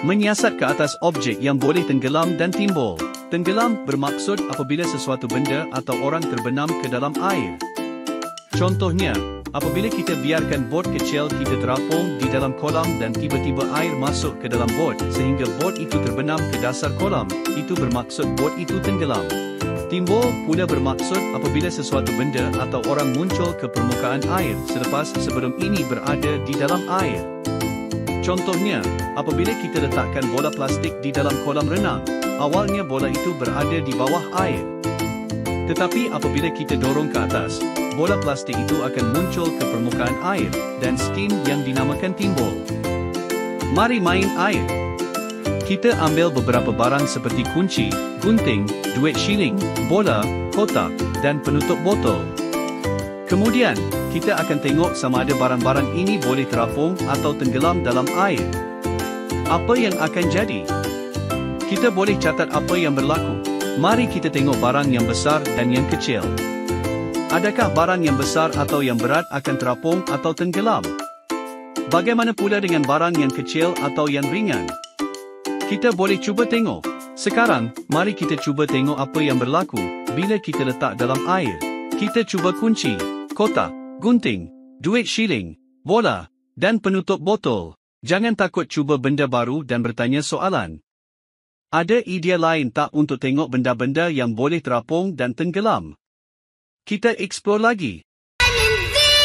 Menyiasat ke atas objek yang boleh tenggelam dan timbul. Tenggelam bermaksud apabila sesuatu benda atau orang terbenam ke dalam air. Contohnya, apabila kita biarkan bot kecil kita terapung di dalam kolam dan tiba-tiba air masuk ke dalam bot sehingga bot itu terbenam ke dasar kolam, itu bermaksud bot itu tenggelam. Timbul pula bermaksud apabila sesuatu benda atau orang muncul ke permukaan air selepas sebelum ini berada di dalam air. Contohnya, apabila kita letakkan bola plastik di dalam kolam renang, awalnya bola itu berada di bawah air. Tetapi apabila kita dorong ke atas, bola plastik itu akan muncul ke permukaan air dan skin yang dinamakan timbul. Mari main air. Kita ambil beberapa barang seperti kunci, gunting, duit shilling, bola, kotak, dan penutup botol. Kemudian, kita akan tengok sama ada barang-barang ini boleh terapung atau tenggelam dalam air. Apa yang akan jadi? Kita boleh catat apa yang berlaku. Mari kita tengok barang yang besar dan yang kecil. Adakah barang yang besar atau yang berat akan terapung atau tenggelam? Bagaimana pula dengan barang yang kecil atau yang ringan? Kita boleh cuba tengok. Sekarang, mari kita cuba tengok apa yang berlaku bila kita letak dalam air. Kita cuba kunci, kotak, gunting, duit shilling, bola, dan penutup botol. Jangan takut cuba benda baru dan bertanya soalan. Ada idea lain tak untuk tengok benda-benda yang boleh terapung dan tenggelam? Kita explore lagi. Invisible.